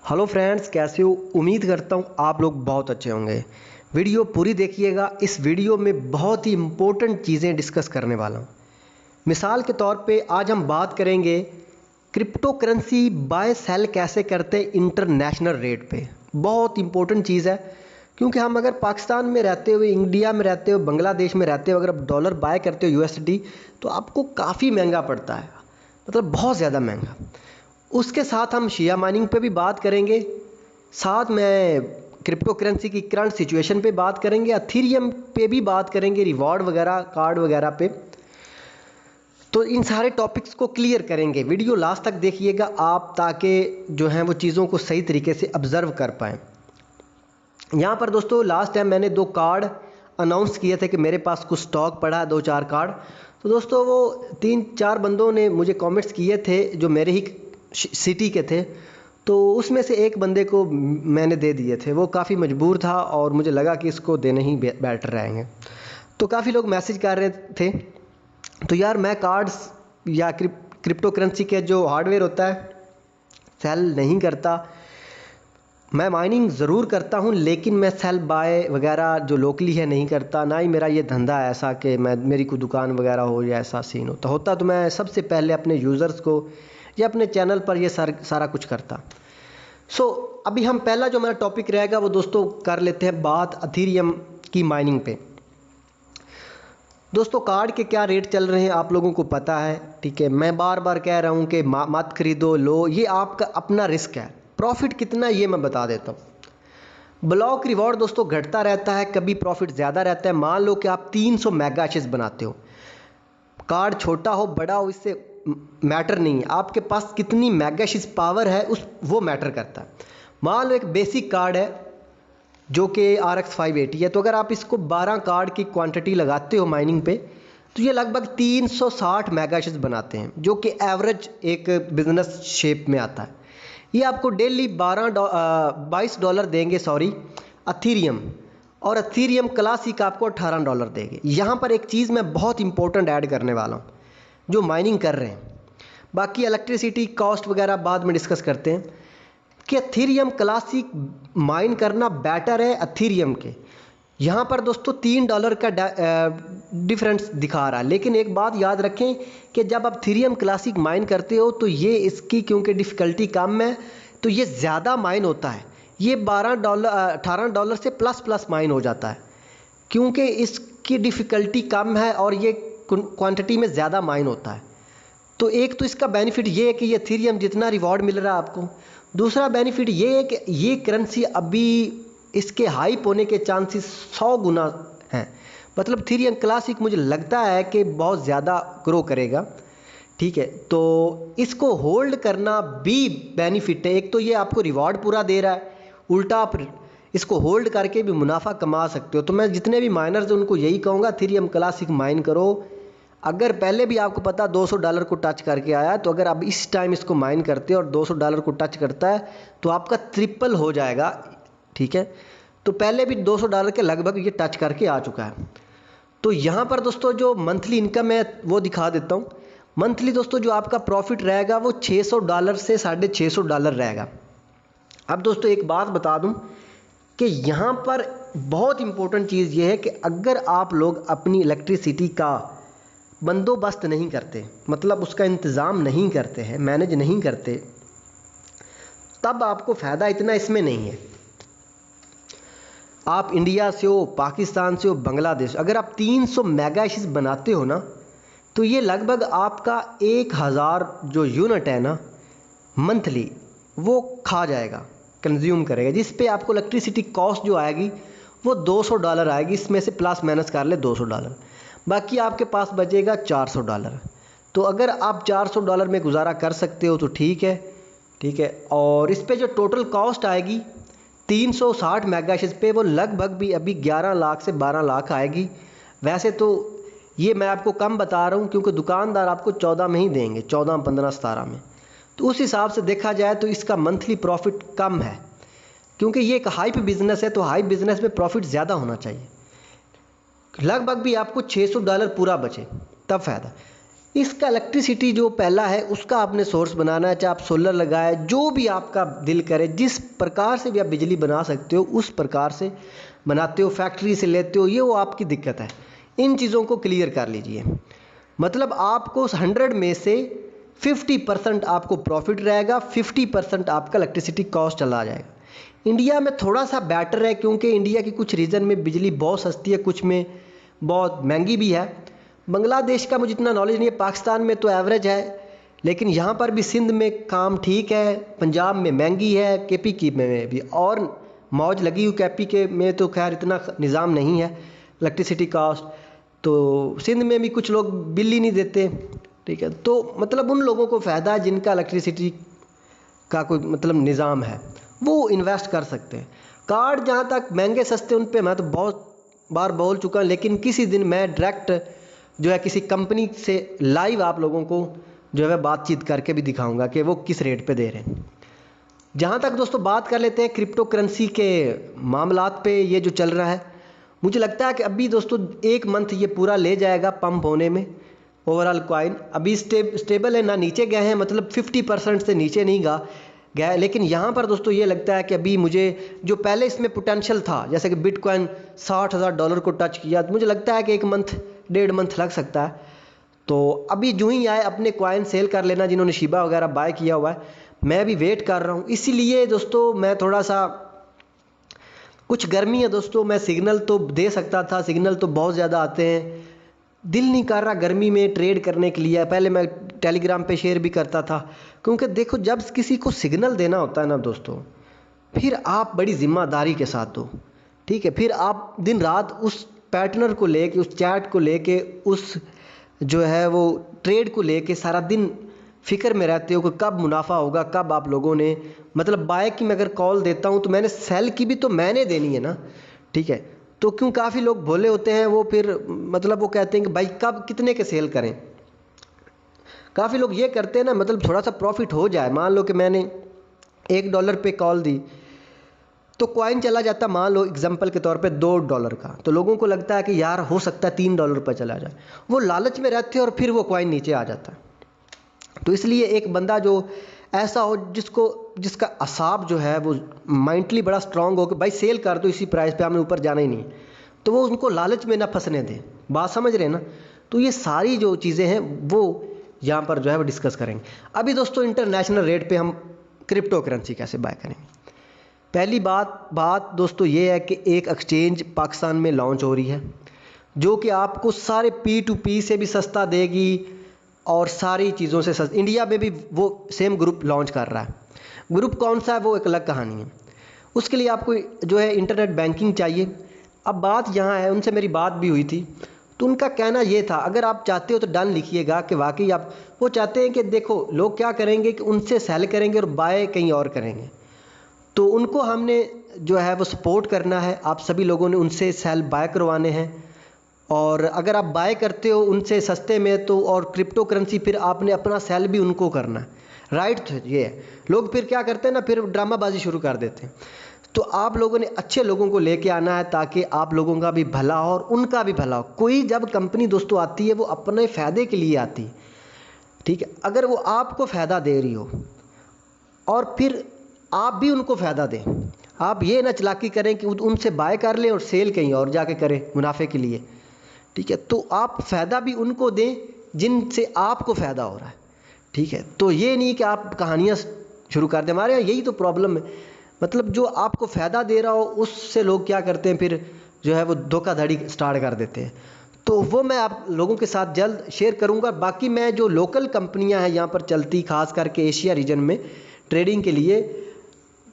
Hello friends, कैसे हो? उम्मीद करता हूँ आप लोग बहुत अच्छे होंगे। वीडियो पूरी देखिएगा। इस वीडियो में बहुत ही इम्पोर्टेंट चीज़ें डिस्कस करने वाला हूँ। मिसाल के तौर पे आज हम बात करेंगे क्रिप्टो करेंसी बाय सेल कैसे करते हैं इंटरनेशनल रेट पे। बहुत इंपॉर्टेंट चीज़ है, क्योंकि हम अगर पाकिस्तान में रहते हुए, इंडिया में रहते हुए, बांग्लादेश में रहते हुए अगर आप डॉलर बाय करते हो यूएसडी, तो आपको काफ़ी महंगा पड़ता है, मतलब बहुत ज़्यादा महंगा। उसके साथ हम शिया माइनिंग पे भी बात करेंगे, साथ में क्रिप्टो करेंसी की करंट सिचुएशन पे बात करेंगे, अथीरियम पे भी बात करेंगे, रिवॉर्ड वगैरह, कार्ड वगैरह पे। तो इन सारे टॉपिक्स को क्लियर करेंगे। वीडियो लास्ट तक देखिएगा आप, ताकि जो है वो चीज़ों को सही तरीके से ऑब्ज़र्व कर पाएँ। यहाँ पर दोस्तों लास्ट टाइम मैंने 2 कार्ड अनाउंस किए थे कि मेरे पास कुछ स्टॉक पड़ा है, 2-4 कार्ड। तो दोस्तों वो 3-4 बंदों ने मुझे कमेंट्स किए थे जो मेरे ही सिटी के थे, तो उसमें से एक बंदे को मैंने दे दिए थे। वो काफ़ी मजबूर था और मुझे लगा कि इसको देने ही बेटर रहेंगे। तो काफ़ी लोग मैसेज कर रहे थे, तो यार मैं कार्ड्स या क्रिप्टो करेंसी के जो हार्डवेयर होता है सेल नहीं करता। मैं माइनिंग ज़रूर करता हूँ, लेकिन मैं सेल बाय वगैरह जो लोकली है नहीं करता। ना ही मेरा ये धंधा है ऐसा कि मेरी कोई दुकान वगैरह हो या ऐसा सीन होता तो मैं सबसे पहले अपने यूज़र्स को या अपने चैनल पर ये सारा कुछ करता। अभी हम पहला जो हमारा टॉपिक रहेगा वो दोस्तों कर लेते हैं बात अथीरियम की माइनिंग पे। दोस्तों कार्ड के क्या रेट चल रहे हैं आप लोगों को पता है, ठीक है। मैं बार बार कह रहा हूँ कि मत खरीदो, लो, ये आपका अपना रिस्क है। प्रॉफिट कितना ये मैं बता देता हूँ। ब्लॉक रिवॉर्ड दोस्तों घटता रहता है, कभी प्रॉफिट ज़्यादा रहता है। मान लो कि आप 300 मेगा एशेस बनाते हो, कार्ड छोटा हो बड़ा हो इससे मैटर नहीं है, आपके पास कितनी मेगा एशेस पावर है वो मैटर करता है। मान लो एक बेसिक कार्ड है जो कि RX 580 है, तो अगर आप इसको 12 कार्ड की क्वांटिटी लगाते हो माइनिंग पे, तो ये लगभग 360 मेगा एशेस बनाते हैं, जो कि एवरेज एक बिजनेस शेप में आता है। ये आपको डेली $22 देंगे, अथीरियम, और अथीरियम क्लासिक आपको $18 देंगे। यहाँ पर एक चीज़ मैं बहुत इंपॉर्टेंट ऐड करने वाला हूँ जो माइनिंग कर रहे हैं। बाकी इलेक्ट्रिसिटी कॉस्ट वगैरह बाद में डिस्कस करते हैं कि अथीरियम क्लासिक माइन करना बेटर है अथीरियम के। यहाँ पर दोस्तों $3 का डिफरेंस दिखा रहा है, लेकिन एक बात याद रखें कि जब आप अथीरियम क्लासिक माइन करते हो तो ये इसकी क्योंकि डिफ़िकल्टी कम है तो ये ज़्यादा माइन होता है। ये $18 से प्लस माइन हो जाता है, क्योंकि इसकी डिफ़िकल्टी कम है और ये क्वांटिटी में ज़्यादा माइन होता है। तो एक तो इसका बेनिफिट ये है कि ये अथीरियम जितना रिवॉर्ड मिल रहा है आपको। दूसरा बेनिफिट ये है कि ये करेंसी अभी इसके हाइप होने के चांसेस 100 गुना हैं। मतलब अथीरियम क्लासिक मुझे लगता है कि बहुत ज़्यादा ग्रो करेगा, ठीक है। तो इसको होल्ड करना भी बेनिफिट है। एक तो ये आपको रिवॉर्ड पूरा दे रहा है, उल्टा आप इसको होल्ड करके भी मुनाफा कमा सकते हो। तो मैं जितने भी माइनर्स हैं उनको यही कहूँगा, अथीरियम क्लासिक माइन करो। अगर पहले भी आपको पता $200 को टच करके आया, तो अगर आप इस टाइम इसको माइन करते हो और $200 को टच करता है तो आपका ट्रिपल हो जाएगा, ठीक है। तो पहले भी $200 के लगभग ये टच करके आ चुका है। तो यहाँ पर दोस्तों जो मंथली इनकम है वो दिखा देता हूँ। मंथली दोस्तों जो आपका प्रॉफिट रहेगा वो $600 से $650 रहेगा। अब दोस्तों एक बात बता दूँ कि यहाँ पर बहुत इंपॉर्टेंट चीज़ ये है कि अगर आप लोग अपनी इलेक्ट्रिसिटी का बंदोबस्त नहीं करते, मतलब उसका इंतज़ाम नहीं करते हैं, मैनेज नहीं करते, तब आपको फ़ायदा इतना इसमें नहीं है। आप इंडिया से हो, पाकिस्तान से हो, बांग्लादेश, अगर आप 300 मेगा एशेस बनाते हो ना, तो ये लगभग आपका 1000 जो यूनिट है ना मंथली, वो खा जाएगा, कंज्यूम करेगा, जिस पे आपको इलेक्ट्रिसिटी कॉस्ट जो आएगी वो $200 आएगी। इसमें से प्लस माइनस कर ले $200, बाकी आपके पास बचेगा $400। तो अगर आप $400 में गुजारा कर सकते हो तो ठीक है, ठीक है। और इस पे जो टोटल कॉस्ट आएगी 360 मेगा एशेस पे, वो लगभग भी अभी 11 लाख से 12 लाख आएगी। वैसे तो ये मैं आपको कम बता रहा हूँ क्योंकि दुकानदार आपको 14 में ही देंगे, 14, 15, 17 में। तो उस हिसाब से देखा जाए तो इसका मंथली प्रॉफिट कम है, क्योंकि ये एक हाइप बिजनेस है, तो हाइप बिजनेस में प्रॉफिट ज़्यादा होना चाहिए। लगभग भी आपको $600 पूरा बचे तब फ़ायदा। इसका इलेक्ट्रिसिटी जो पहला है उसका आपने सोर्स बनाना है, चाहे आप सोलर लगाए, जो भी आपका दिल करे, जिस प्रकार से भी आप बिजली बना सकते हो उस प्रकार से बनाते हो, फैक्ट्री से लेते हो, ये वो आपकी दिक्कत है। इन चीज़ों को क्लियर कर लीजिए। मतलब आपको 100 में से 50% आपको प्रॉफिट रहेगा, 50% आपका इलेक्ट्रिसिटी कॉस्ट चला जाएगा। इंडिया में थोड़ा सा बेटर है क्योंकि इंडिया की कुछ रीजन में बिजली बहुत सस्ती है, कुछ में बहुत महंगी भी है। बांग्लादेश का मुझे इतना नॉलेज नहीं है, पाकिस्तान में तो एवरेज है, लेकिन यहाँ पर भी सिंध में काम ठीक है, पंजाब में महंगी है, केपी की में भी और मौज लगी हुई, केपी के में तो खैर इतना निज़ाम नहीं है इलेक्ट्रिसिटी कॉस्ट, तो सिंध में भी कुछ लोग बिल ही नहीं देते। ठीक है, तो मतलब उन लोगों को फ़ायदा है जिनका इलेक्ट्रिसिटी का कोई मतलब निज़ाम है, वो इन्वेस्ट कर सकते हैं। कार्ड जहाँ तक महंगे सस्ते उन पे मैं तो बहुत बार बोल चुका हूँ, लेकिन किसी दिन मैं डायरेक्ट जो है किसी कंपनी से लाइव आप लोगों को जो है बातचीत करके भी दिखाऊंगा कि वो किस रेट पे दे रहे हैं। जहाँ तक दोस्तों बात कर लेते हैं क्रिप्टो करेंसी के मामलात पे, ये जो चल रहा है, मुझे लगता है कि अभी दोस्तों 1 मंथ ये पूरा ले जाएगा पंप होने में। ओवरऑल कॉइन अभी स्टेबल है, ना नीचे गए हैं, मतलब 50% से नीचे नहीं गया, लेकिन यहाँ पर दोस्तों ये लगता है कि अभी मुझे जो पहले इसमें पोटेंशियल था, जैसे कि बिटकॉइन $60,000 को टच किया, तो मुझे लगता है कि 1 मंथ 1.5 मंथ लग सकता है। तो अभी जो ही आए अपने कॉइन सेल कर लेना, जिन्होंने शिबा वगैरह बाय किया हुआ है। मैं भी वेट कर रहा हूँ, इसीलिए दोस्तों मैं थोड़ा सा, कुछ गर्मी है दोस्तों, मैं सिग्नल तो दे सकता था, सिग्नल तो बहुत ज़्यादा आते हैं, दिल नहीं कर रहा गर्मी में ट्रेड करने के लिए। पहले मैं टेलीग्राम पे शेयर भी करता था, क्योंकि देखो जब किसी को सिग्नल देना होता है ना दोस्तों, फिर आप बड़ी जिम्मेदारी के साथ दो। ठीक है, फिर आप दिन रात उस पैटर्नर को लेके, उस चैट को लेके, उस जो है वो ट्रेड को लेके सारा दिन फिक्र में रहते हो कि कब मुनाफा होगा, कब आप लोगों ने मतलब बाय की मैं अगर कॉल देता हूँ तो मैंने सेल की भी तो मैंने देनी है ना। ठीक है, तो क्यों काफ़ी लोग भोले होते हैं, वो फिर मतलब वो कहते हैं कि भाई कब कितने के सेल करें। काफ़ी लोग ये करते हैं ना, मतलब थोड़ा सा प्रॉफिट हो जाए, मान लो कि मैंने $1 पे कॉल दी तो कॉइन चला जाता, मान लो एग्जांपल के तौर पे $2 का, तो लोगों को लगता है कि यार हो सकता है $3 पर चला जाए, वो लालच में रहते हैं और फिर वो कॉइन नीचे आ जाता है। तो इसलिए एक बंदा जो ऐसा हो जिसका असाब जो है वो माइंडली बड़ा स्ट्रांग हो कि भाई सेल कर दो इसी प्राइस पे, हमें ऊपर जाना ही नहीं, तो वो उनको लालच में ना फंसने दें। बात समझ रहे हैं ना। तो ये सारी जो चीज़ें हैं वो यहाँ पर जो है वो डिस्कस करेंगे। अभी दोस्तों इंटरनेशनल रेट पे हम क्रिप्टो करेंसी कैसे बाय करेंगे। पहली बात दोस्तों ये है कि एक एक्सचेंज पाकिस्तान में लॉन्च हो रही है, जो कि आपको सारे P2P से भी सस्ता देगी और सारी चीज़ों से सस्ता। इंडिया में भी वो सेम ग्रुप लॉन्च कर रहा है। ग्रुप कौन सा है वो एक अलग कहानी है, उसके लिए आपको जो है इंटरनेट बैंकिंग चाहिए। अब बात यहाँ है, उनसे मेरी बात भी हुई थी, तो उनका कहना ये था अगर आप चाहते हो तो डन लिखिएगा कि वाकई आप, वो चाहते हैं कि देखो लोग क्या करेंगे कि उनसे सेल करेंगे और बाय कहीं और करेंगे, तो उनको हमने जो है वो सपोर्ट करना है। आप सभी लोगों ने उनसे सेल बाय करवाने हैं, और अगर आप बाय करते हो उनसे सस्ते में तो, और क्रिप्टो करेंसी, फिर आपने अपना सेल भी उनको करना है। राइट, तो ये है। लोग फिर क्या करते हैं ना, फिर ड्रामाबाजी शुरू कर देते हैं। तो आप लोगों ने अच्छे लोगों को लेके आना है ताकि आप लोगों का भी भला हो और उनका भी भला हो। कोई जब कंपनी दोस्तों आती है वो अपने फ़ायदे के लिए आती है। ठीक है, अगर वो आपको फ़ायदा दे रही हो और फिर आप भी उनको फ़ायदा दें, आप ये ना चालाकी करें कि उनसे बाय कर लें और सेल कहीं और जाके करें मुनाफे के लिए। ठीक है, तो आप फ़ायदा भी उनको दें जिनसे आपको फ़ायदा हो रहा है। ठीक है, तो ये नहीं कि आप कहानियाँ शुरू कर दें। हमारे यहाँ यही तो प्रॉब्लम है, मतलब जो आपको फ़ायदा दे रहा हो उससे लोग क्या करते हैं, फिर जो है वो धोखाधड़ी स्टार्ट कर देते हैं। तो वो मैं आप लोगों के साथ जल्द शेयर करूंगा। बाकी मैं जो लोकल कंपनियां हैं यहाँ पर चलती, खास करके एशिया रीजन में ट्रेडिंग के लिए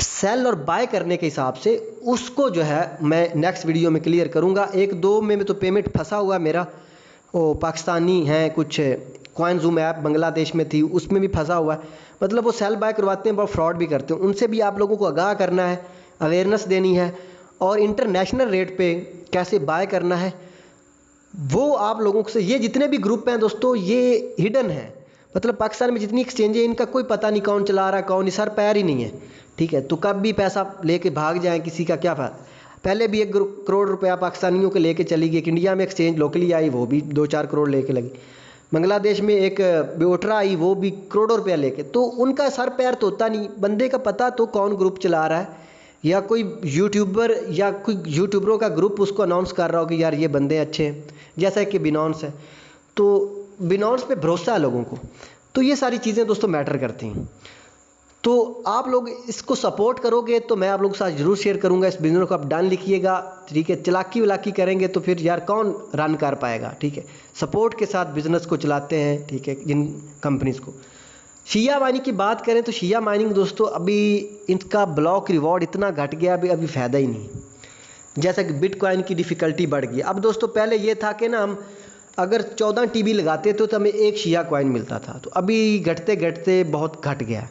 सेल और बाय करने के हिसाब से, उसको जो है मैं नेक्स्ट वीडियो में क्लियर करूँगा। 1-2 में तो पेमेंट फंसा हुआ मेरा, वो पाकिस्तानी हैं कुछ, कॉइनजूम ऐप बांग्लादेश में थी, उसमें भी फंसा हुआ है। मतलब वो सेल बाय करवाते हैं, बहुत फ्रॉड भी करते हैं। उनसे भी आप लोगों को आगाह करना है, अवेयरनेस देनी है, और इंटरनेशनल रेट पे कैसे बाय करना है वो आप लोगों से। ये जितने भी ग्रुप हैं दोस्तों ये हिडन है, मतलब पाकिस्तान में जितनी एक्सचेंज है इनका कोई पता नहीं कौन चला रहा है, कौन नहीं, सर पैर ही नहीं है। ठीक है, तो कब भी पैसा लेके भाग जाए किसी का क्या फ़ायदा। पहले भी 1 करोड़ रुपया पाकिस्तानियों के लेके चली गई, इंडिया में एक्सचेंज लोकली आई वो भी 2-4 करोड़ लेके लगी। बांग्लादेश में एक बेओटरा आई, वो भी करोड़ों रुपया लेके। तो उनका सर पैर तो होता नहीं, बंदे का पता तो कौन ग्रुप चला रहा है, या कोई यूट्यूबर या कोई यूट्यूबरों का ग्रुप उसको अनाउंस कर रहा हो कि यार ये बंदे अच्छे हैं, जैसा कि बिनॉन्स है। तो बिनॉन्स पे भरोसा है लोगों को। तो ये सारी चीज़ें दोस्तों मैटर करती हैं। तो आप लोग इसको सपोर्ट करोगे तो मैं आप लोगों के साथ ज़रूर शेयर करूंगा इस बिजनेस को। आप डन लिखिएगा, ठीक है। चलाकी वलाकी करेंगे तो फिर यार कौन रन कर पाएगा, ठीक है। सपोर्ट के साथ बिजनेस को चलाते हैं, ठीक है, जिन कंपनीज़ को। शिया माइनिंग की बात करें तो शिया माइनिंग दोस्तों अभी इनका ब्लॉक रिवॉर्ड इतना घट गया, अभी फ़ायदा ही नहीं। जैसा कि बिटकॉइन की डिफ़िकल्टी बढ़ गई। अब दोस्तों पहले ये था कि ना हम अगर 14 TB लगाते तो हमें एक शिया कॉइन मिलता था, तो अभी घटते घटते बहुत घट गया।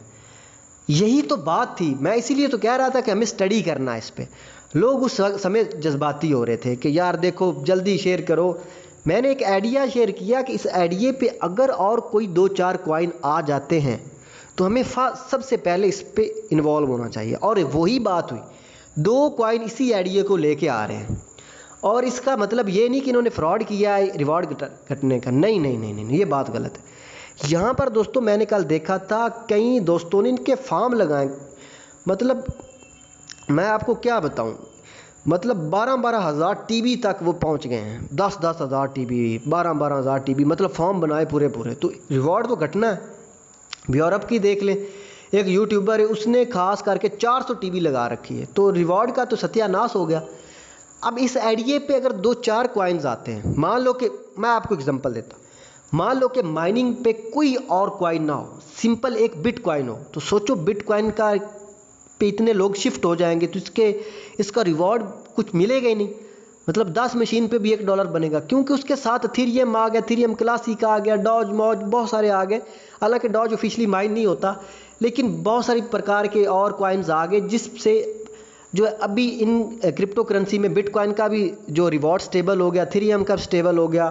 यही तो बात थी, मैं इसीलिए तो कह रहा था कि हमें स्टडी करना है इस पे। लोग उस समय जज्बाती हो रहे थे कि यार देखो जल्दी शेयर करो। मैंने एक आइडिया शेयर किया कि इस आइडिया पे अगर और कोई 2-4 कॉइन आ जाते हैं तो हमें सबसे पहले इस पे इन्वॉल्व होना चाहिए। और वही बात हुई, 2 कॉइन इसी आइडिया को लेके आ रहे हैं। और इसका मतलब ये नहीं कि इन्होंने फ्रॉड किया है रिवॉर्ड घटने का, नहीं नहीं नहीं नहीं, ये बात गलत है। यहाँ पर दोस्तों मैंने कल देखा था कई दोस्तों ने इनके फार्म लगाए, मतलब मैं आपको क्या बताऊँ, मतलब 12-12 हज़ार TB तक वो पहुँच गए हैं। 10-10 हज़ार TB, 12-12 हज़ार TB, मतलब फॉर्म बनाए पूरे पूरे। तो रिवॉर्ड तो घटना है। यूरोप की देख लें, एक यूट्यूबर है उसने खास करके 400 TB लगा रखी है, तो रिवॉर्ड का तो सत्यानाश हो गया। अब इस आइडिया पे अगर 2-4 कॉइन्स आते हैं, मान लो कि मैं आपको एग्जांपल देता हूँ, मान लो कि माइनिंग पे कोई और कॉइन ना हो, सिंपल एक बिटकॉइन हो, तो सोचो बिटकॉइन का पे इतने लोग शिफ्ट हो जाएंगे तो इसका रिवॉर्ड कुछ मिलेगा ही नहीं। मतलब 10 मशीन पे भी $1 बनेगा, क्योंकि उसके साथ इथेरियम आ गया, इथेरियम क्लासिक आ गया, डॉज मॉज बहुत सारे आ गए। हालांकि डॉज ऑफिशियली माइन नहीं होता, लेकिन बहुत सारी प्रकार के और कॉइन्स आ गए, जिससे जो अभी इन क्रिप्टो करेंसी में बिटकॉइन का भी जो रिवॉर्ड स्टेबल हो गया, इथेरियम का स्टेबल हो गया।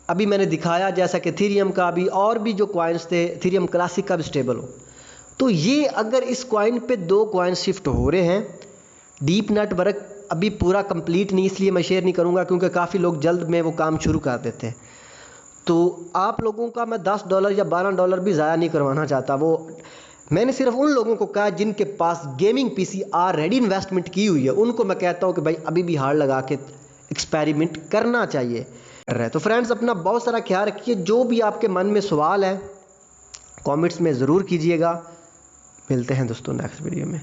अभी मैंने दिखाया जैसा कि इथेरियम का भी और भी जो कॉइन्स थे, इथेरियम क्लासिक का भी स्टेबल हो। तो ये अगर इस कॉइन पे 2 कॉइन शिफ्ट हो रहे हैं, डीप नेटवर्क अभी पूरा कंप्लीट नहीं, इसलिए मैं शेयर नहीं करूंगा क्योंकि काफ़ी लोग जल्द में वो काम शुरू कर देते हैं। तो आप लोगों का मैं $10 या $12 भी ज़ाया नहीं करवाना चाहता। वो मैंने सिर्फ उन लोगों को कहा जिनके पास गेमिंग PC ऑलरेडी इन्वेस्टमेंट की हुई है, उनको मैं कहता हूँ कि भाई अभी भी हार्ड लगा के एक्सपेरिमेंट करना चाहिए। तो फ्रेंड्स अपना बहुत सारा ख्याल रखिए। जो भी आपके मन में सवाल है कमेंट्स में ज़रूर कीजिएगा। मिलते हैं दोस्तों नेक्स्ट वीडियो में।